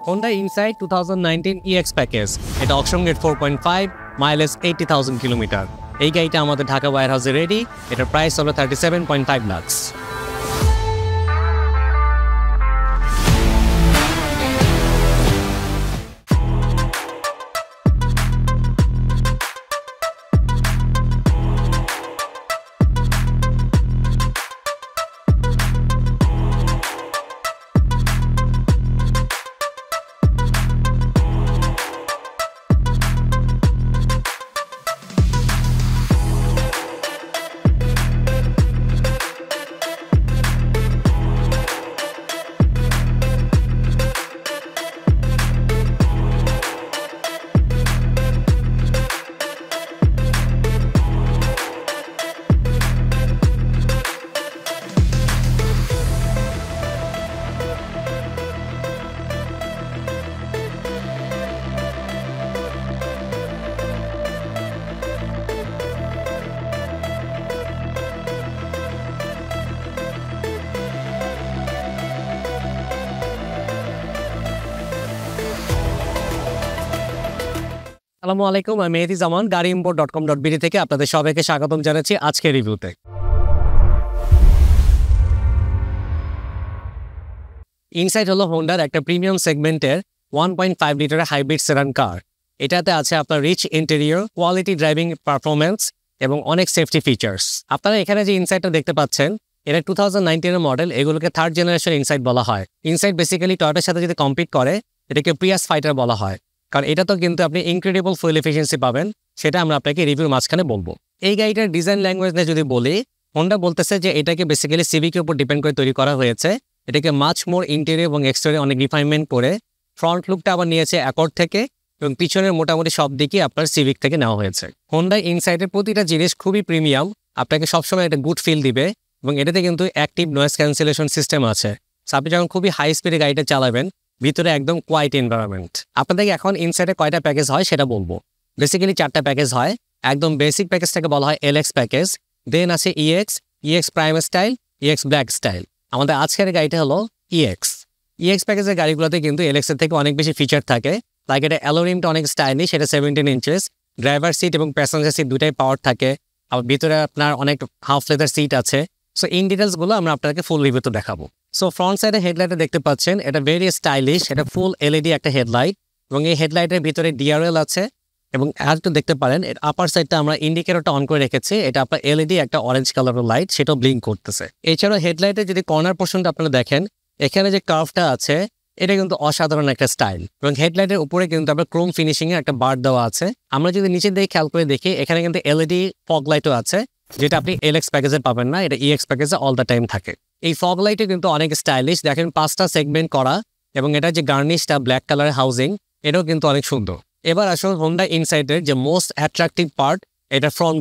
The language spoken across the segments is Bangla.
Honda Insight 2019 EX package. এটা অকশন গ্রেড 4.5, মাইলেজ 80,000 কিলোমিটার। এই গাড়িটা আমাদের ঢাকা ওয়্যার হাউসে রেডি। এটার প্রাইস হলো 37.5 লাখ। আসসালামু আলাইকুম, আমি মেহেদি জামান গাড়িimport.com.bd থেকে আপনাদের সবাইকে স্বাগতম জানাচ্ছি আজকের রিভিউতে। ইনসাইট হলো হোন্ডার একটা প্রিমিয়াম সেগমেন্টের 1.5 লিটারের হাইব্রিড সেডান কার। এটাতে আছে আপনার rich interior, quality driving performance এবং অনেক সেফটি ফিচার্স। আপনারা এখানে যে ইনসাইটটা দেখতে পাচ্ছেন এটা 2019 মডেল। এগুলোকে থার্ড জেনারেশন ইনসাইট বলা হয়। ইনসাইট বেসিক্যালি টয়োটার সাথে যদি কম্পিট করে এটাকে প্রিয়াস ফাইটার বলা হয়, কারণ এটা তো কিন্তু আপনি ইনক্রেডিবল ফুয়েল এফিসিয়েন্সি পাবেন। সেটা আমরা আপনাকে রিভিউর মাঝখানে বলবো। এই গাড়িটার ডিজাইন ল্যাঙ্গুয়েজ নিয়ে যদি বলি, হোন্ডা বলতেছে যে এটাকে বেসিক্যালি সিভিকের উপর ডিপেন্ড করে তৈরি করা হয়েছে। এটাকে মাচ মোর ইন্টেরিয়র এবং এক্সটেরিয়র অনেক রিফাইনমেন্ট করে ফ্রন্ট লুকটা আবার নিয়েছে অ্যাকর্ড থেকে এবং পিছনের মোটামুটি সব দিকে আপনার সিভিক থেকে নেওয়া হয়েছে। হোন্ডা ইনসাইটের প্রতিটা জিনিস খুবই প্রিমিয়াম, আপনাকে সবসময় একটা গুড ফিল দিবে এবং এটাতে কিন্তু অ্যাক্টিভ নয়েজ ক্যান্সেলেশন সিস্টেম আছে। আপনি যখন খুবই হাই স্পিডে গাড়িটা চালাবেন, ভিতরে একদম কোয়াইট এনভায়রনমেন্ট। আপনাদেরকে এখন ইনসাইডে কয়টা প্যাকেজ হয় সেটা বলবো। বেসিক্যালি 4টা প্যাকেজ হয়। একদম বেসিক প্যাকেজটাকে বলা হয় এলএক্স প্যাকেজ, দেন আছে EX prime style, EX black style. আমাদের আজকের গাড়িটা হলো ইএক্স প্যাকেজের গাড়িগুলোতে কিন্তু এলএক্স এর থেকে অনেক বেশি ফিচার থাকে। লাইক এটা অ্যালোরিমটা অনেক স্টাইলিশ, এটা 17 ইঞ্চেস। ড্রাইভার সিট এবং প্যাসেঞ্জার সিট দুটাই পাওয়ার থাকে। আবার ভিতরে আপনার অনেক হাফ লেদার সিট আছে। সো ইন ডিটেলসগুলো আমরা আপনাকে ফুল রিভিউতে দেখাবো। সো ফ্রন্ট সাইডে হেডলাইটে দেখতে পাচ্ছেন এটা ভেরি স্টাইলিশ, এটা ফুল এলইডি একটা হেডলাইট এবং এই হেডলাইটের ভিতরে ডিআরএল আছে এবং আর একটু দেখতে পারেন আপার সাইডটা আমরা ইন্ডিকেটরটা অন করে রেখেছি। এটা আপনার এলইডি একটা অরেঞ্জ কালারের লাইট, সেটাও ব্লিঙ্ক করতেছে। এছাড়াও হেডলাইটের যদি কর্নার পোর্শনটা আপনারা দেখেন, এখানে যে কার্ভটা আছে এটা কিন্তু অসাধারণ একটা স্টাইল এবং হেডলাইটের উপরে কিন্তু আপনার ক্রোম ফিনিশিং এর একটা বার দেওয়া আছে। আমরা যদি নিচের দিকে খেয়াল করে দেখি, এখানে কিন্তু এলইডি ফগ লাইটও আছে, যেটা আপনি এলএক্স প্যাকেজে পাবেন না, এটা ইএক্স প্যাকেজে অল দ্য টাইম থাকে। এই ফগ লাইটে কিন্তু অনেক স্টাইলিশ, দেখেন 5টা সেগমেন্ট করা এবং এটা যে গার্নিশটা ব্ল্যাক কালারের হাউজিং, এটাও কিন্তু অনেক সুন্দর। এবার আসলে হোন্ডা ইনসাইটের যে মোস্ট অ্যাট্রাকটিভ পার্ট, এটা ফ্রন্ট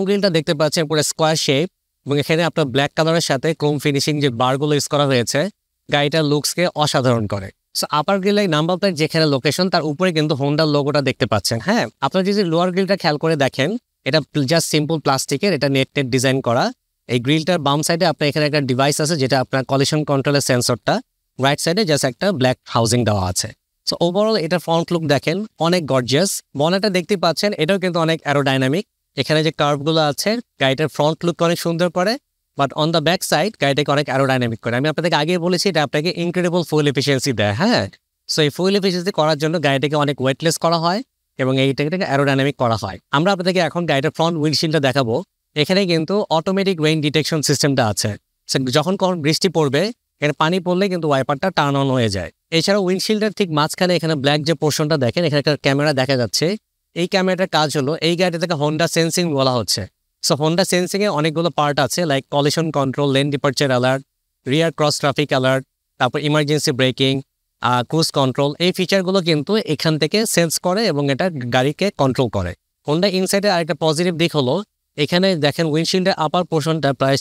গ্রিলটা দেখতে পাচ্ছেন পুরো স্কোয়ার শেপ এবং এখানে আপনার ব্ল্যাক কালারের সাথে ক্রোম ফিনিশিং যে বারগুলো ইউজ করা হয়েছে গাড়িটার লুকসকে অসাধারণ করে। সো আপার গ্রিলের নাম্বার প্লেট যেখানে লোকেশন, তার উপরে কিন্তু হোন্ডার লোগোটা দেখতে পাচ্ছেন। হ্যাঁ, আপনারা যদি লোয়ার গ্রিলটা খেয়াল করে দেখেন, এটা জাস্ট সিম্পল প্লাস্টিকের, এটা নেট ডিজাইন করা। এই গ্রিলটার বাম সাইডে আপনার এখানে একটা ডিভাইস আছে যেটা আপনার কলিশন কন্ট্রোলের সেন্সরটা, রাইট সাইডে জাস্ট একটা ব্ল্যাক হাউজিং দেওয়া আছে। সো ওভারঅল এটা ফ্রন্ট লুক দেখেন অনেক গর্জিয়াস। বনেটটা দেখতে পাচ্ছেন, এটাও কিন্তু অনেক অ্যারোডাইনামিক। এখানে যে কার্ভগুলো আছে গাড়িটার ফ্রন্ট লুক অনেক সুন্দর করে, but on the back side গাড়িটাকে অনেক অ্যারোডাইনামিক করে। আমি আপনাদেরকে আগে বলেছি এটা আপনাকে ইনক্রেডিবল ফুয়েল এফিসিয়েন্সি দেয়। হ্যাঁ, সো এই ফুয়েল এফিসিয়েন্সি করার জন্য গাড়িটাকে অনেক ওয়েটলেস করা হয় এবং এইটাকে অ্যারোডাইনামিক করা হয়। আমরা আপনাদেরকে এখন গাড়িটার ফ্রন্ট উইন্ডশিল্ডটা দেখাবো। এখানে কিন্তু অটোমেটিক রেইন ডিটেকশন সিস্টেমটা আছে। যখন কোনো বৃষ্টি পড়বে, এখানে পানি পড়লে কিন্তু ওয়াইপারটা টার্ন অন হয়ে যায়। এছাড়াও উইন্ডশিল্ডের ঠিক মাঝখানে এখানে ব্ল্যাক যে পোর্শনটা দেখেন, এখানে একটা ক্যামেরা দেখা যাচ্ছে। এই ক্যামেরাটার কাজ হলো এই গাড়িটাকে হোন্ডা সেন্সিং বলা হচ্ছে। সো হোন্ডা সেন্সিং এ অনেকগুলো পার্ট আছে, like collision control, lane departure alert, rear cross traffic alert, তারপর ইমার্জেন্সি ব্রেকিং, ক্রুজ কন্ট্রোল। এই ফিচারগুলো কিন্তু এখান থেকে সেন্স করে এবং এটা গাড়িকে কন্ট্রোল করে। হোন্ডা ইনসাইডের আরেকটা পজিটিভ দিক হলো এখানে দেখেন উইন্ডশিল্ডের আপার পোর্শনটা প্রায়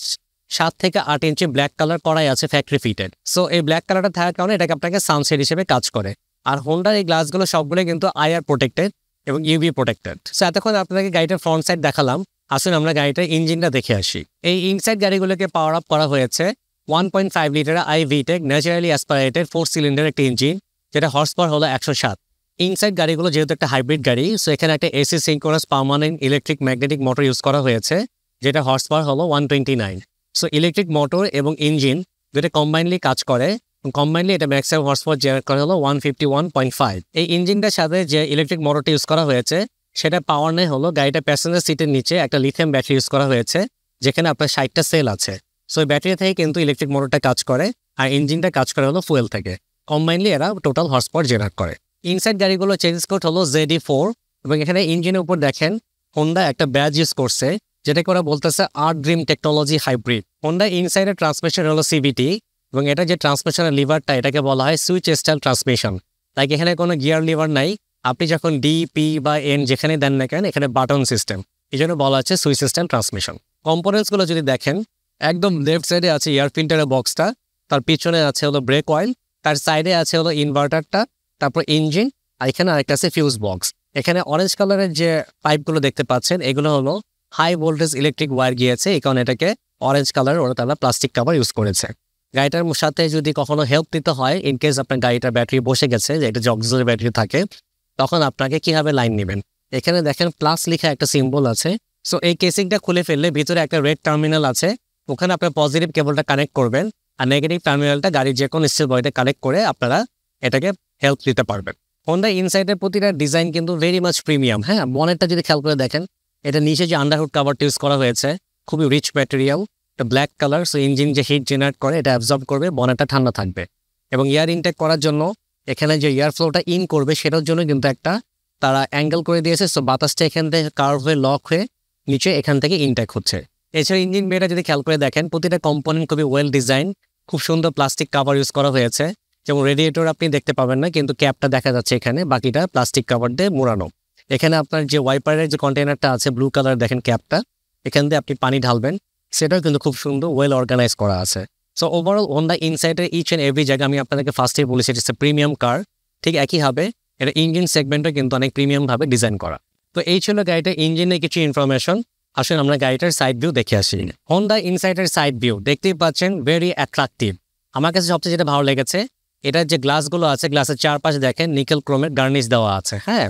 7 থেকে 8 ইঞ্চি ব্ল্যাক কালার করাই আছে, ফ্যাক্টরি ফিটেড। সো এই ব্ল্যাক কালারটা থাকার কারণে এটাকে আপনাকে সানশেড হিসেবে কাজ করে। আর হোন্ডার এই গ্লাসগুলো সবগুলো কিন্তু আইআর প্রোটেক্টেড এবং ইউভি প্রোটেক্টেড। সো এতক্ষণ আপনাকে গাড়িটার ফ্রন্ট সাইড দেখালাম, আসুন আমরা গাড়িটার ইঞ্জিনটা দেখে আসি। এই ইনসাইড গাড়িগুলোকে পাওয়ার আপ করা হয়েছে 1.5 লিটার আইভিটেক ন্যাচারালি অ্যাসপাইরেটেড 4 সিলিন্ডার একটা ইঞ্জিন, যেটা হর্স পাওয়ার হলো 107। ইনসাইড গাড়িগুলো যেহেতু একটা হাইব্রিড গাড়ি, সো এখানে একটা AC synchronous permanent electric magnetic motor use করা হয়েছে, যেটা হর্স পাওয়ার হলো 129। সো ইলেকট্রিক মোটর এবং ইঞ্জিন যেটা কম্বাইনলি কাজ করে, কম্বাইনলি এটা ম্যাক্সিমাম হর্স পাওয়ার জেনারেট করা হলো 151.5। এই ইঞ্জিনটার সাথে যে ইলেকট্রিক মোটরটা ইউজ করা হয়েছে সেটা পাওয়ার নেই হলো গাড়িটা প্যাসেঞ্জার সিটের নিচে একটা লিথিয়াম ব্যাটারি ইউজ করা হয়েছে, যেখানে আপনার 60টা সেল আছে। সো এই ব্যাটারি থেকে কিন্তু ইলেকট্রিক মোটরটা কাজ করে, আর ইঞ্জিনটা কাজ করে হলো ফুয়েল থেকে। কম্বাইনলি এরা টোটাল হর্স পাওয়ার জেনারেট করে। ইনসাইড গাড়িগুলো চেঞ্জ কোড হলো ZE4, এবং এখানে ইঞ্জিনের উপর দেখেন হোন্ডা একটা ব্যাজ ইউজ করছে, যেটাকে ওরা বলতেছে Earth Dream Technology hybrid. Honda ইনসাইডের ট্রান্সমিশন হলো CVT, এবং এটা যে ট্রান্সমিশনের লিভারটা এটাকে বলা হয় সুইচ স্টাইল ট্রান্সমিশন। তাই এখানে কোনো গিয়ার লিভার নাই, আপনি যখন D, P বা N যেখানে দেন না কেন এখানে বাটন সিস্টেম, এই জন্য বলা হচ্ছে সুইচ স্টাইল ট্রান্সমিশন। কম্পোনেন্টসগুলো যদি দেখেন, একদম লেফট সাইডে আছে এয়ার ফিল্টারের বক্সটা, তার পিছনে আছে হলো ব্রেক অয়েল, তার সাইডে আছে হলো ইনভার্টারটা, তারপর ইঞ্জিন, আর এখানে আরেকটা আছে ফিউজ বক্স। এখানে অরেঞ্জ কালারের যে পাইপগুলো দেখতে পাচ্ছেন এগুলো হলো হাই ভোল্টেজ ইলেকট্রিক ওয়্যার গিয়েছে, এই কারণে এটাকে অরেঞ্জ কালার ওরা তারা প্লাস্টিক কাভার ইউজ করেছে। গাড়িটার সাথে যদি কখনো হেল্প নিতে হয়, ইনকেস আপনার গাড়িটার ব্যাটারি বসে গেছে, যে এটা জগজের ব্যাটারি থাকে, তখন আপনাকে কিভাবে লাইন নেবেন। এখানে দেখেন প্লাস লেখা একটা সিম্বল আছে। সো এই কেসিংটা খুলে ফেললে ভিতরে একটা রেড টার্মিনাল আছে, ওখানে আপনার পজিটিভ কেবলটা কানেক্ট করবেন, আর নেগেটিভ টার্মিনালটা গাড়ির যে কোনো স্টিল বডিতে কানেক্ট করে আপনারা এটাকে হেল্প দিতে পারবেন। হোন্ডা ইনসাইডের প্রতিটা ডিজাইন কিন্তু ভেরি মাচ প্রিমিয়াম। হ্যাঁ, বনেটটা যদি খেয়াল করে দেখেন, এটা নিচে যে আন্ডারহুড কাভারটা ইউজ করা হয়েছে খুবই রিচ ম্যাটেরিয়াল, এটা ব্ল্যাক কালার। সো ইঞ্জিন যে হিট জেনারেট করে এটা অ্যাবজর্ব করবে, বনেটটা ঠান্ডা থাকবে। এবং এয়ার ইনটেক করার জন্য এখানে যে এয়ার ফ্লোটা ইন করবে সেটার জন্য কিন্তু একটা তারা অ্যাঙ্গেল করে দিয়েছে। সো বাতাসটা এখান থেকে কার্ভ হয়ে লক হয়ে নিচে এখান থেকে ইনটেক হচ্ছে। এছাড়া ইঞ্জিন বেটা যদি খেয়াল করে দেখেন, প্রতিটা কম্পোনেন্ট খুবই ওয়েল ডিজাইন, খুব সুন্দর প্লাস্টিক কাভার ইউজ করা হয়েছে। যেমন রেডিয়েটর আপনি দেখতে পাবেন না, কিন্তু ক্যাপটা দেখা যাচ্ছে এখানে, বাকিটা প্লাস্টিক কাভার দিয়ে মোড়ানো। এখানে আপনার যে ওয়াইপারের যে কন্টেনারটা আছে ব্লু কালার দেখেন ক্যাপটা, এখান দিয়ে আপনি পানি ঢালবেন, সেটাও কিন্তু খুব সুন্দর ওয়েল অর্গানাইজ করা আছে। সো ওভারঅল হোন্ডা ইনসাইডের ইচ অ্যান্ড এভরি জায়গা আমি আপনাদেরকে ফার্স্টেই বলেছি ইটস এ প্রিমিয়াম কার। ঠিক একইভাবে এটা ইঞ্জিন সেগমেন্টও কিন্তু অনেক প্রিমিয়ামভাবে ডিজাইন করা। তো এই ছিল গাড়িটার ইঞ্জিনের কিছু ইনফরমেশন। আসলে আমরা গাড়িটার সাইড ভিউ দেখে আসি। হোন্ডা ইনসাইডের সাইড ভিউ দেখতেই পাচ্ছেন, ভেরি অ্যাট্রাকটিভ। আমার কাছে সবচেয়ে যেটা ভালো লেগেছে, এটার যে গ্লাসগুলো আছে, গ্লাসের চারপাশে দেখেন নিকেল ক্রোমের গার্নিশ দেওয়া আছে। হ্যাঁ,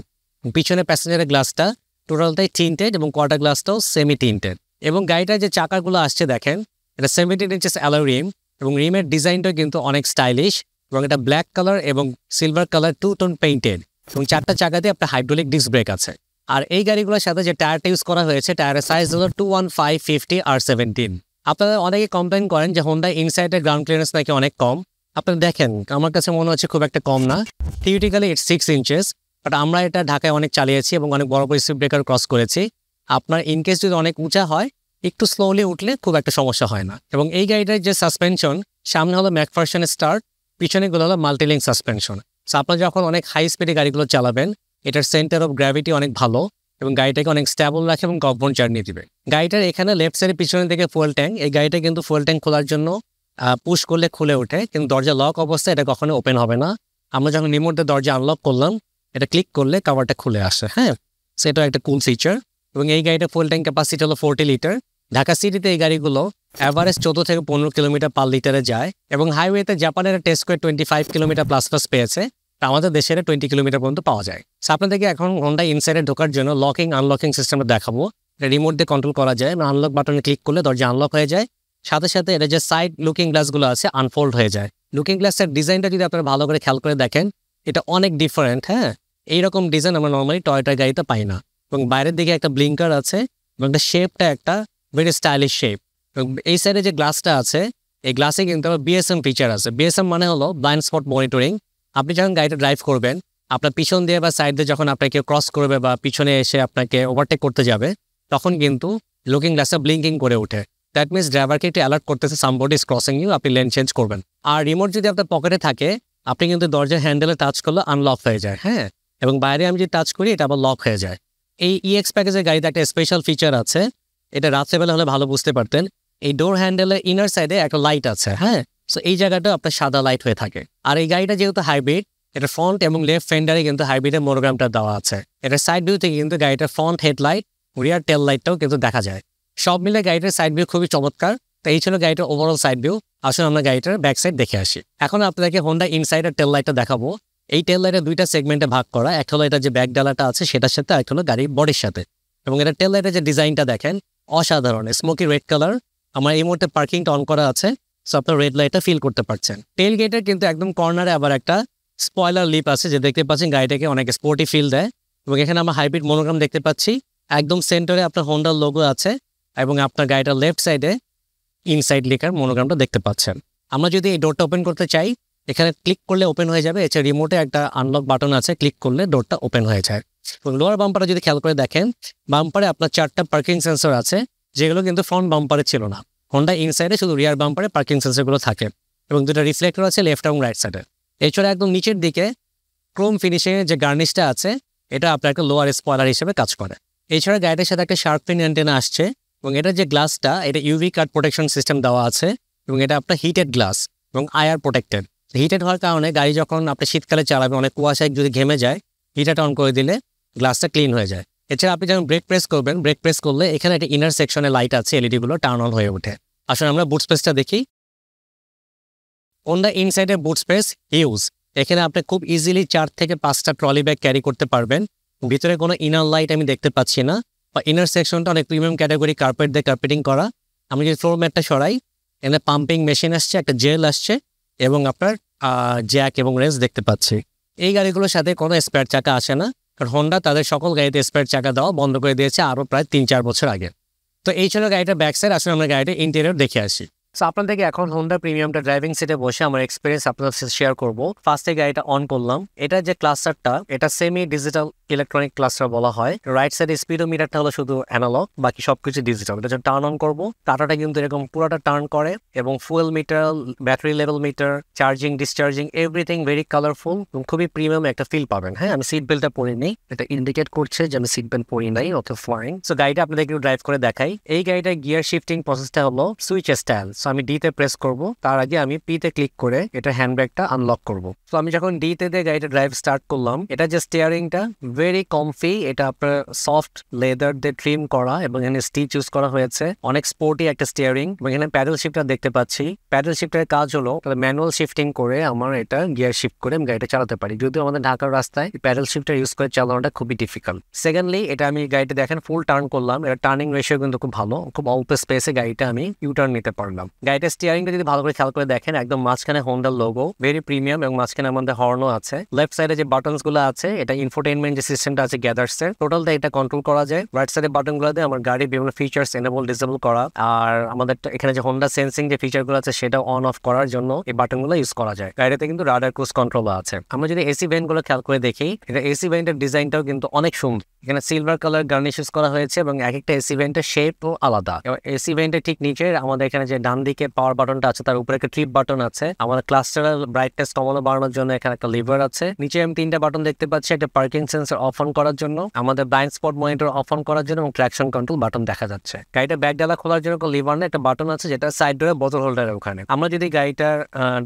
পিছনে প্যাসেঞ্জারের গ্লাসটা টোটালটাই টিন্টেড এবং কোয়ার্টার গ্লাসটাও সেমি টিন্টেড। এবং গাড়িটার যে চাকাগুলো আসছে দেখেন, এটা 17 ইঞ্চেস অ্যালয় রিম, এবং রিমের ডিজাইনটাও কিন্তু অনেক স্টাইলিশ, এবং এটা ব্ল্যাক কালার এবং সিলভার কালার 2 টোন পেইন্টেড, এবং 4টা চাকাতে আপনার হাইড্রোলিক ডিস্ক ব্রেক আছে। আর এই গাড়িগুলোর সাথে যে টায়ারটা ইউজ করা হয়েছে, টায়ারের সাইজ হলো 215/50 R17। আপনারা অনেকে কমপ্লেন করেন যে হোন্ডা ইনসাইডের গ্রাউন্ড ক্লিয়ারেন্স নাকি অনেক কম। আপনারা দেখেন, আমার কাছে মনে হচ্ছে খুব একটা কম না। থিওরিটিক্যালি ইটস 6 ইঞ্চেস, বাট আমরা এটা ঢাকায় অনেক চালিয়েছি এবং অনেক বড় বড় স্পিড ব্রেকার ক্রস করেছি। আপনার ইনকেস যদি অনেক উঁচা হয়, একটু স্লোলি উঠলে খুব একটা সমস্যা হয় না। এবং এই গাড়িটার যে সাসপেনশন, সামনে হলো ম্যাকফারসন স্টার্ট, পিছনেগুলো হলো মাল্টিলিঙ্ক সাসপেনশন। সো আপনারা যখন অনেক হাই স্পিডে গাড়িগুলো চালাবেন, এটার সেন্টার অফ গ্র্যাভিটি অনেক ভালো এবং গাড়িটাকে অনেক স্টেবল রাখে এবং কমফোর্ট জার্নি দিবে। গাড়িটার এখানে লেফট সাইডের পিছনের দিকে ফুয়েল ট্যাঙ্ক। এই গাড়িটা কিন্তু ফুয়েল ট্যাঙ্ক খোলার জন্য পুশ করলে খুলে ওঠে, কিন্তু দরজা লক অবস্থায় এটা কখনো ওপেন হবে না। আমরা যখন রিমোটে দরজা আনলক করলাম, এটা ক্লিক করলে কাভারটা খুলে আসে। হ্যাঁ, সেটা একটা কুল ফিচার। এবং এই গাড়িটা ফুয়েল ট্যাঙ্ক ক্যাপাসিটি হলো 40 লিটার। ঢাকা সিটিতে এই গাড়িগুলো অ্যাভারেজ 14 থেকে 15 কিলোমিটার পার লিটারে যায়, এবং হাইওয়েতে জাপানের টেস্ট করে 25 কিলোমিটার প্লাস প্লাস পেয়েছে, আমাদের দেশের 20 কিলোমিটার পর্যন্ত পাওয়া যায়। সো আপনাদেরকে এখন হোন্ডা ইনসাইডে ঢোকার জন্য লকিং আনলকিং সিস্টেমটা দেখাবো। এটা রিমোট দিয়ে কন্ট্রোল করা যায়, আনলক বাটনে ক্লিক করলে দরজা আনলক হয়ে যায়, সাথে সাথে এটা যে সাইড লুকিং গ্লাসগুলো আছে আনফোল্ড হয়ে যায়। লুকিং গ্লাসের ডিজাইনটা যদি আপনারা ভালো করে খেয়াল করে দেখেন, এটা অনেক ডিফারেন্ট। হ্যাঁ, এইরকম ডিজাইন আমরা নর্মালি টয়োটা গাড়িতে পাই না। এবং বাইরের দিকে একটা ব্লিঙ্কার আছে, এবং একটা শেপটা একটা ভেরি স্টাইলিশ শেপ। এবং এই সাইডে যে গ্লাসটা আছে, এই গ্লাসে কিন্তু BSM ফিচার আছে। BSM মানে হলো ব্লাইন্ড স্পট মনিটরিং। আপনি যখন গাড়িটা ড্রাইভ করবেন, আপনার পিছন দিয়ে বা সাইড দিয়ে যখন আপনাকে ক্রস করবে বা পিছনে এসে আপনাকে ওভারটেক করতে যাবে, তখন কিন্তু লুকিং গ্লাসটা ব্লিঙ্কিং করে ওঠে। দ্যাট মিনস ড্রাইভারকে একটু অ্যালার্ট করতেছে সামবডি ইজ ক্রসিং ইউ, আপনি লেন চেঞ্জ করবেন। আর রিমোট যদি আপনার পকেটে থাকে, আপনি কিন্তু দরজার হ্যান্ডেলে টাচ করলে আনলক হয়ে যায়। হ্যাঁ, এবং বাইরে আমি যদি টাচ করি, এটা আবার লক হয়ে যায়। এই EX প্যাকেজের গাড়িতে একটা স্পেশাল ফিচার আছে, এটা রাত্রেবেলা হলে ভালো বুঝতে পারতেন। এই ডোর হ্যান্ডেলের ইনার সাইডে একটা লাইট আছে। হ্যাঁ, সো এই জায়গাটা আপনার সাদা লাইট হয়ে থাকে। আর এই গাড়িটা যেহেতু হাইব্রিড, এটা ফ্রন্ট এবং লেফট ফেন্ডারে কিন্তু হাইব্রিডের মোনোগ্রামটা দেওয়া আছে। এটা সাইড ভিউ থেকে কিন্তু গাড়িটার ফ্রন্ট হেডলাইট, রিয়ার টেল লাইটটাও কিন্তু দেখা যায়। সব মিলে গাড়িটার সাইড ভিউ খুবই চমৎকার। তো এই ছিল গাড়িটার ওভারঅল সাইড ভিউ। আসলে আমরা গাড়িটার ব্যাক সাইড দেখে আসি। এখন আপনাদেরকে হোন্ডা ইনসাইডের টেল লাইটটা দেখাবো। এই টেল লাইটে দুইটা সেগমেন্টে ভাগ করা, একটা হলো এটা যে ব্যাক ডালাটা আছে সেটার সাথে, আর একটা হলো গাড়ির বডির সাথে। এবং এটা টেল লাইটের যে ডিজাইনটা দেখেন অসাধারণ, স্মোকি রেড কালার। আমার এই মুহূর্তে পার্কিংটা অন করা আছে, সো আপনার রেড লাইটটা ফিল করতে পারছেন। টেল গেটের কিন্তু একদম কর্নারে আবার একটা স্পয়লার লিপ আছে, যে দেখতে পাচ্ছেন গাড়িটাকে অনেক স্পোর্টি ফিল দেয়। এবং এখানে আমরা হাইব্রিড মনোগ্রাম দেখতে পাচ্ছি, একদম সেন্টারে আপনার হোন্ডার লোগো আছে, এবং আপনার গাড়িটার লেফট সাইডে ইনসাইড লেখার মনোগ্রামটা দেখতে পাচ্ছেন। আমরা যদি এই ডোরটা ওপেন করতে চাই, এখানে ক্লিক করলে ওপেন হয়ে যাবে। এছাড়া রিমোটে একটা আনলক বাটন আছে, ক্লিক করলে ডোরটা ওপেন হয়ে যায়। এবং লোয়ার বাম্পারে যদি খেয়াল করে দেখেন, বাম্পারে আপনার 4টা পার্কিং সেন্সর আছে, যেগুলো কিন্তু ফ্রন্ট বাম্পারে ছিল না। হোন্ডা ইনসাইডে শুধু রিয়ার বাম্পারে পার্কিং সেন্সরগুলো থাকে, এবং দুটো রিফ্লেক্টর আছে লেফট এবং রাইট সাইডে। এছাড়া একদম নিচের দিকে ক্রোম ফিনিশিংয়ের যে গার্নিশটা আছে, এটা আপনার একটা লোয়ার স্পয়লার হিসেবে কাজ করে। এছাড়া গাড়িটার সাথে একটা শার্প ফিন অ্যান্টেনা আসছে, এবং এটার যে গ্লাসটা, এটা ইউভি কাট প্রোটেকশন সিস্টেম দেওয়া আছে, এবং এটা আপনার হিটেড গ্লাস এবং আয়ার প্রোটেক্টেড। হিটেড হওয়ার কারণে গাড়ি যখন আপনি শীতকালে চালাবেন, অনেক কুয়াশায় যদি ঘেমে যায়, হিটারটা অন করে দিলে গ্লাসটা ক্লিন হয়ে যায়। এছাড়া আপনি যখন ব্রেক প্রেস করবেন, ব্রেক প্রেস করলে এখানে একটা ইনার সেকশনে লাইট আছে, এলইডিগুলো টার্ন অন হয়ে ওঠে। আসলে আমরা বুট স্পেসটা দেখি। হোন্ডা ইনসাইডের বুট স্পেস হিউজ। এখানে আপনি খুব ইজিলি 4 থেকে 5টা ট্রলি ব্যাগ ক্যারি করতে পারবেন। ভিতরে কোনো ইনার লাইট আমি দেখতে পাচ্ছি না, বা ইনার সেকশনটা অনেক প্রিমিয়াম ক্যাটাগরি কার্পেট দিয়ে কার্পেটিং করা। আমি যদি ফ্লোর ম্যাটটা সরাই, এখানে পাম্পিং মেশিন আসছে, একটা জেল আসছে, এবং আপনার জ্যাক এবং রেঞ্জ দেখতে পাচ্ছি। এই গাড়িগুলোর সাথে কোনো স্পেয়ার চাকা আসে না, কারণ হোন্ডা তাদের সকল গাড়িতে স্পেয়ার চাকা দেওয়া বন্ধ করে দিয়েছে আরও প্রায় 3-4 বছর আগে। তো এই ছিল গাড়িটার ব্যাক সাইড। আসলে আমরা গাড়িটা ইন্টেরিয়র দেখে আসি। সো আপনাদেরকে এখন হোন্ডা প্রিমিয়ামটা ড্রাইভিং সিটে বসে আমার এক্সপিরিয়েন্স আপনাদের সাথে শেয়ার করবো। ফার্স্টে গাড়িটা অন করলাম। এটা যে ক্লাস্টারটা, এটা সেমি ডিজিটাল ইলেকট্রনিক ক্লাস্টার বলা হয়। রাইট সাইডে স্পিডোমিটারটা হলো শুধু অ্যানালগ, বাকি সবকিছু ডিজিটাল। এটা যখন টার্ন অন করবো, টাটাটা কিন্তু এরকম পুরোটা টার্ন করে, এবং fuel meter, battery level meter, charging, discharging, everything very colourful এবং খুবই প্রিমিয়াম একটা ফিল পাবেন। হ্যাঁ, আমি সিট বেল্টটা পরি নেই, এটা ইন্ডিকেট করছে যে আমি সিট বেল্ট পরি নাই, অথবা ফ্লাইং। সো গাড়িটা আপনাদের একটু ড্রাইভ করে দেখাই। এই গাড়িটা গিয়ার শিফটিং প্রসেসটা হলো সুইচ স্টাইল। সো আমি ডি তে প্রেস করব, তার আগে আমি পি তে ক্লিক করে এটা হ্যান্ডব্রেকটা আনলক করব। তো আমি যখন ডি তে দিয়ে গাড়িটা ড্রাইভ স্টার্ট করলাম, এটা যে স্টিয়ারিংটা ভেরি কমফি, এটা আপনার সফট লেদার দিয়ে ট্রিম করা, এবং এখানে স্টিচ ইউজ করা হয়েছে। অনেক স্পোর্টি একটা স্টিয়ারিং, এবং এখানে প্যাডেল শিফটার দেখতে পাচ্ছি। প্যাডেল শিফটারের কাজ হলো ম্যানুয়াল শিফটিং করে আমার এটা গিয়ার শিফট করে আমি গাড়িটা চালাতে পারি, যদিও আমাদের ঢাকার রাস্তায় প্যাডেল শিফটার ইউজ করে চালানোটা খুবই ডিফিকাল্ট। সেকেন্ডলি, এটা আমি গাড়িটা দেখেন ফুল টার্ন করলাম, এটা টার্নিং রেশিও কিন্তু খুব ভালো, খুব অল্প স্পেসে গাড়িটা আমি ইউটার্ন নিতে পারলাম। গাড়িটা স্টিয়ারিংটা যদি ভালো করে খেয়াল করে দেখেন, একদম মাঝখানে হোন্ডার লোগো, ভেরি প্রিমিয়াম, এবং মাঝখানে আমাদের হর্নও আছে। লেফট সাইডে যে বাটনস গুলো আছে, এটা ইনফোটেইনমেন্ট যে সিস্টেমটা আছে গ্যাদার্স এর, টোটালটা এটা কন্ট্রোল করা যায়। রাইট সাইডে বাটন গুলো দিয়ে আমার গাড়ির বিভিন্ন ফিচার্স এনেবল ডিসেবল করা, আর আমাদের এখানে যে হোন্ডা সেন্সিং যে ফিচার গুলো আছে সেটা অন অফ করার জন্য এই বাটন গুলো ইউজ করা যায়। গাড়িতে কিন্তু রাডার ক্রুজ কন্ট্রোল আছে। আমরা যদি এসি ভেন্ট গুলো খেয়াল করে দেখি, এটা এসি ভেন্টের ডিজাইনটাও কিন্তু অনেক সুন্দর। এখানে সিলভার কালার গার্নিশ ইউজ করা হয়েছে, এবং এক একটা এসি ভেন্টের শেপও আলাদা। এসি ভেন্টের ঠিক নিচে আমাদের এখানে যে ডান দিকে পাওয়ার বাটনটা আছে, তার উপরে একটা ট্রিপ বাটন আছে। আমাদের ক্লাস্টারের ব্রাইটনেস কমানো বাড়ানোর জন্য এখানে একটা লিভার আছে। নিচে আমি 3টা বাটন দেখতে পাচ্ছি, একটা পার্কিং সেন্সর অফ অন করার জন্য, আমাদের blind spot monitor of on করার জন্য, এবং ট্র্যাকশন কন্ট্রোল বাটন দেখা যাচ্ছে। গাড়িটা ব্যাক ডালা খোলার জন্য লিভার না একটা বাটন আছে, যেটা সাইড ডোরে বোতল হোল্ডারের ওখানে। আমরা যদি গাড়িটার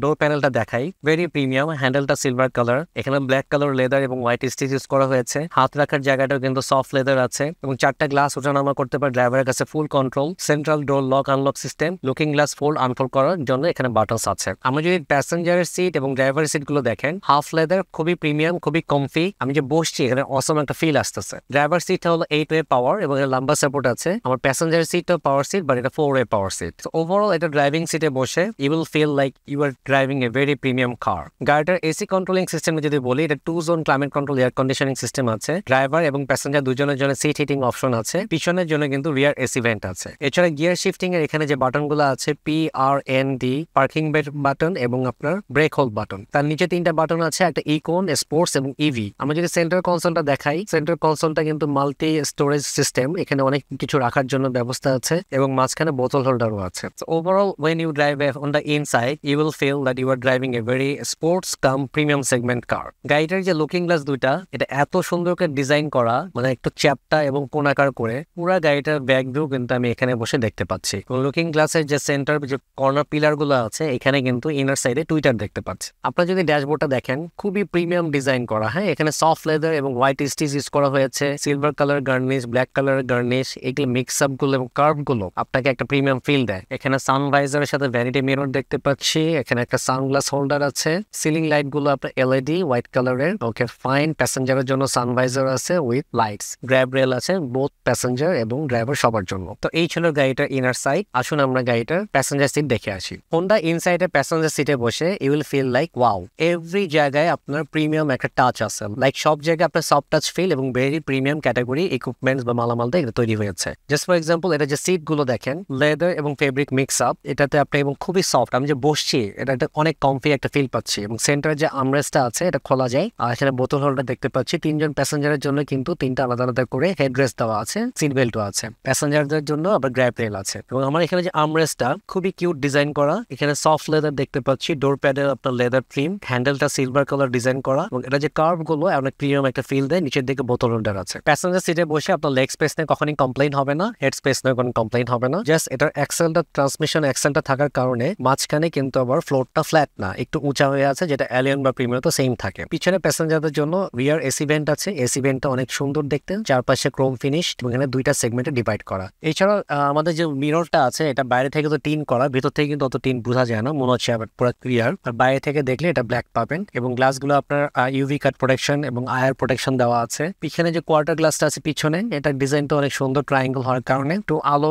ডোর প্যানেলটা দেখাই, ভেরি প্রিমিয়াম, হ্যান্ডেলটা সিলভার কালার, এখানে ব্ল্যাক কালার লেদার এবং হোয়াইট স্টিচ ইউজ করা হয়েছে। হাত রাখার জায়গাটাও কিন্তু সফট লেদার আছে, এবং 4টা গ্লাস ওঠানামা করতে পারে। ড্রাইভারের কাছে ফুল control, central door lock unlock system, looking glass fold unfold করার জন্য এখানে বাটনস আছে। আমরা যদি প্যাসেঞ্জারের সিট এবং ড্রাইভারের সিট গুলো দেখেন, হাফ লেদার, খুবই প্রিমিয়াম, খুবই কমফি। আমি যে বসছি এখানে অসম একটা ফিল আসতেছে। ড্রাইভার সিটটা হলো 8-ওয়ে পাওয়ার, এবং এর লাম্বা সাপোর্ট আছে। আমার প্যাসেঞ্জার সিটটা পাওয়ার সিট, বাট এটা 4-ওয়ে পাওয়ার সিট। ওভারঅল এটা ড্রাইভিং সিটে বসে you will feel like you are driving a very premium car. গাড়িটার এসি কন্ট্রোলিং সিস্টেমে যদি বলি, এটা two zone climate control air conditioning system আছে। ড্রাইভার এবং প্যাসেঞ্জার দুজনের জন্য সিট হিটিং অপশন আছে। পিছনের জন্য কিন্তু রিয়ার এসি ভেন্ট আছে। এছাড়া গিয়ার শিফটিং এর এখানে যে বাটন গুলো আছে, PRND, পার্কিং বাটন এবং আপনার ব্রেক হোল্ড বাটন। তার নিচে 3টা বাটন আছে, একটা ইকন, স্পোর্টস এবং ইভি। আমরা যদি সেন্টার কনসোলটা দেখাই, সেন্টার কনসোলটা কিন্তু মাল্টি স্টোরেজ সিস্টেম, এখানে অনেক কিছু রাখার জন্য ব্যবস্থা আছে, এবং মাঝখানে বোতল হোল্ডারও আছে। Overall when you drive on the inside, you will feel that you are driving a very sports cum premium segment car. গাড়িটার যে লুকিং গ্লাস দুইটা, এটা এত সুন্দর করে ডিজাইন করা, মানে একটু চ্যাপটা এবং কোণাকার করে পুরো গাড়িটার ব্যাক ভিউ কিন্তু আমি এখানে বসে দেখতে পাচ্ছি। লুকিং গ্লাসের যে সেন্টার যে কর্নার পিলারগুলো আছে এখানে কিন্তু ইনার সাইডে টুইটার দেখতে পাচ্ছি। আপনারা যদি ড্যাশবোর্ডটা দেখেন খুবই প্রিমিয়াম ডিজাইন করা, হ্যাঁ এখানে সফট লেদার এবং হোয়াইট স্টিচ ইউজ করা হয়েছে, silver colour garnish, black colour garnish, এগুলো মিক্স আপ গুলো এবং কার্ভ গুলো আপনাকে একটা প্রিমিয়াম ফিল দেয়। এখানে সানভাইজারের সাথে ভ্যানিটি মিরর দেখতে পাচ্ছি, এখানে একটা সানগ্লাস হোল্ডার আছে, সিলিং লাইট গুলো আপনার এলইডি হোয়াইট কালারের, ওকে ফাইন। প্যাসেঞ্জারের জন্য সানভাইজার আছে উইথ লাইটস, গ্র্যাব রেল আছে বোথ প্যাসেঞ্জার এবং ড্রাইভার সবার জন্য। তো এই ছিল গাড়িটার ইনার সাইড। আসুন আমরা গাড়িটার প্যাসেঞ্জার সিট দেখে আসি। হোন্ডা ইনসাইডে প্যাসেঞ্জার সিটে বসে you will feel like wow, every জায়গায় আপনার প্রিমিয়াম একটা টাচ আছে, লাইক সব জায়গায় আপনার সফট টাচ ফিল এবং ভেরি প্রিমিয়াম ক্যাটাগরি ইকুইপমেন্টস বা মালামাল দিয়ে এটা তৈরি হয়েছে। জাস্ট ফর এক্সাম্পল এটা যে সিট গুলো দেখেন লেদার এবং ফেব্রিক মিক্স আপ, এটাতে আপনি এবং খুবই সফট, আমি যে বসছি এটা অনেক কমফি একটা ফিল পাচ্ছি। এবং সেন্টারে যে আমরেস্টটা আছে এটা খোলা যায়, আর এখানে বোতল হোল্ডার দেখতে পাচ্ছি। 3 জন প্যাসেঞ্জারের জন্য কিন্তু 3টা আলাদা আলাদা করে হেডরেস্ট দেওয়া আছে, সিট বেল্টও আছে। প্যাসেঞ্জারদের জন্য আবার গ্র্যাব রেল আছে। এবং আমার এখানে যে আমরেস্টটা খুবই কিউট ডিজাইন করা, এখানে সফট লেদার দেখতে পাচ্ছি, ডোর প্যাডে আপনার লেদার ট্রিম, হ্যান্ডেলটা সিলভার কালার ডিজাইন করা এবং এটা যে কার্ভ গুলো অনেক প্রিমিয়াম একটা ফিল দেয়। নিচের দিকে বোতল হোল্ডার আছে। প্যাসেঞ্জার সিটে বসে আপনার লেগ স্পেস নিয়ে কখনই কমপ্লেইন হবে না, হেড স্পেস নিয়ে কোনো কমপ্লেইন হবে না। জাস্ট এটার এক্সেলটা ট্রান্সমিশন এক্সেলটা থাকার কারণে মাঝখানে কিন্তু আবার ফ্লোরটা ফ্ল্যাট না, একটু উঁচা হয়ে আছে, যেটা এলিয়ন বা প্রিমিয়ার তো সেম থাকে। পিছনে প্যাসেঞ্জারদের জন্য রিয়ার এসি ভেন্ট আছে, এসি ভেন্টটা অনেক সুন্দর দেখতে, চারপাশে ক্রোম ফিনিশ এবং এখানে 2টা সেগমেন্টে ডিভাইড করা। এছাড়া আমাদের যে মিররটা আছে এটা বাইরে থেকে তো টিন করা, ভিতর থেকে কিন্তু অত টিন বোঝা যায় না, মনে হচ্ছে পুরো ক্লিয়ার। আর বাইরে থেকে দেখলে এটা ব্ল্যাক পাবেন এবং গ্লাসগুলো আপনার ইউভি কাট প্রোটেকশন এবং আয়ার প্রোটেকশন দেওয়া আছে। পিছনে যে কোয়ার্টার গ্লাসটা আছে পিছনে, এটার ডিজাইনটা অনেক সুন্দর, ট্রায়াঙ্গেল হওয়ার কারণে একটু আলো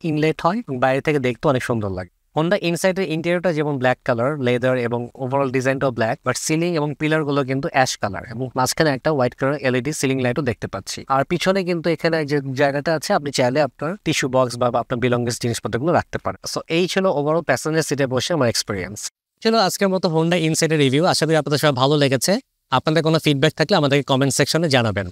ইনলেট হয় এবং বাইরে থেকে দেখতে অনেক সুন্দর লাগে। হোন্ডা ইনসাইডের ইন্টেরিয়রটা যেমন ব্ল্যাক কালার লেদার এবং ওভারঅল ডিজাইনটাও ব্ল্যাক, বাট সিলিং এবং পিলার গুলো কিন্তু অ্যাশ কালার এবং মাঝখানে একটা হোয়াইট কালার এলইডি সিলিং লাইটও দেখতে পাচ্ছি। আর পিছনে কিন্তু এখানে যে জায়গাটা আছে আপনি চাইলে আপনার টিস্যু বক্স বা আপনার বিলঙ্গিংস জিনিসপত্রগুলো রাখতে পারেন। সো এই ছিল ওভারঅল প্যাসেঞ্জার সিটে বসে আমার এক্সপিরিয়েন্স। চলো আজকের মতো হোন্ডা ইনসাইডের রিভিউ, আশা করি আপনাদের সবাই ভালো লেগেছে। আপনাদের কোনো ফিডব্যাক থাকলে আমাদেরকে কমেন্ট সেকশনে জানাবেন।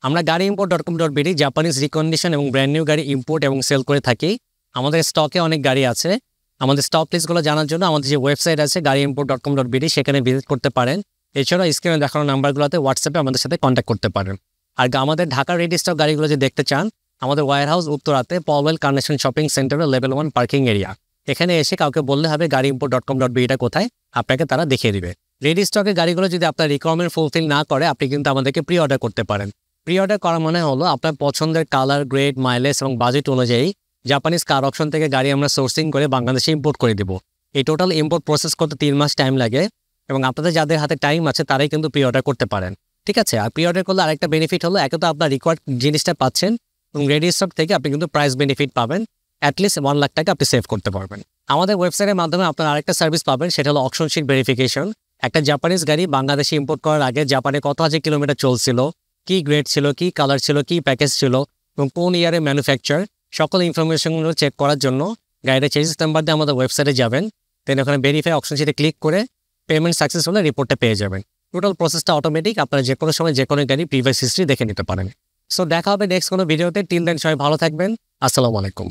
আমরা গাড়িইম্পোর্ট.com.bd জাপানিজ রিকন্ডিশন এবং ব্র্যান্ড নিউ গাড়ি ইম্পোর্ট এবং সেল করে থাকি। আমাদের স্টকে অনেক গাড়ি আছে। আমাদের স্টক লিস্টগুলো জানার জন্য আমাদের যে ওয়েবসাইট আছে গাড়িইম্পোর্ট.com.bd সেখানে ভিজিট করতে পারেন। এছাড়াও স্ক্রিনে দেখানো নাম্বারগুলোতে হোয়াটসঅ্যাপে আমাদের সাথে কন্ট্যাক্ট করতে পারেন। আর আমাদের ঢাকার রেডি স্টক গাড়িগুলো যে দেখতে চান, আমাদের ওয়্যার হাউস উত্তরাতে পলওয়েল কার্নেশন শপিং সেন্টারের লেভেল 1 পার্কিং এরিয়া। এখানে এসে কাউকে বললে হবে গাড়িইম্পোর্ট.com.bd কোথায়, আপনাকে তারা দেখিয়ে দিবে। রেডি স্টকের গাড়িগুলো যদি আপনার রিকোয়ারমেন্ট ফুলফিল না করে আপনি কিন্তু আমাদেরকে প্রি অর্ডার করতে পারেন। প্রি অর্ডার করা মানে হলো আপনার পছন্দের কালার, গ্রেড, মাইলেজ এবং বাজেট অনুযায়ী জাপানিজ কার অপশন থেকে গাড়ি আমরা সোর্সিং করে বাংলাদেশে ইম্পোর্ট করে দেবো। এই টোটাল ইম্পোর্ট প্রসেস করতে 3 মাস টাইম লাগে এবং আপনাদের যাদের হাতে টাইম আছে তারাই কিন্তু প্রি অর্ডার করতে পারেন। ঠিক আছে, আর প্রি অর্ডার করলে আরেকটা বেনিফিট হলো একে তো আপনার রিকোয়ার্ড জিনিসটা পাচ্ছেন এবং রেডি স্টক থেকে আপনি কিন্তু প্রাইস বেনিফিট পাবেন, অ্যাটলিস্ট 1 লাখ টাকা আপনি সেভ করতে পারবেন। আমাদের ওয়েবসাইটের মাধ্যমে আপনার আরেকটা সার্ভিস পাবেন, সেটা হলো অকশন শিট ভেরিফিকেশন। একটা জাপানিজ গাড়ি বাংলাদেশে ইম্পোর্ট করার আগে জাপানে কত হাজার কিলোমিটার চলছিল, কি গ্রেড ছিল, কি কালার ছিল, কি প্যাকেজ ছিল এবং কোন ইয়ারে ম্যানুফ্যাকচার, সকল ইনফরমেশনগুলো চেক করার জন্য গাড়ির চেঞ্জ নাম্বার দিয়ে আমাদের ওয়েবসাইটে যাবেন। দেন ওখানে ভেরিফাই অপশন শিটে ক্লিক করে পেমেন্ট সাকসেস হলে রিপোর্টটা পেয়ে যাবেন। টোটাল প্রসেসটা অটোমেটিক, আপনারা যে কোনো সময় যে কোনো গাড়ি প্রিভিয়াস হিস্ট্রি দেখে নিতে পারেন। সো দেখা হবে নেক্সট কোনো ভিডিওতে। টিল দেন সবাই ভালো থাকবেন। আসসালামু আলাইকুম।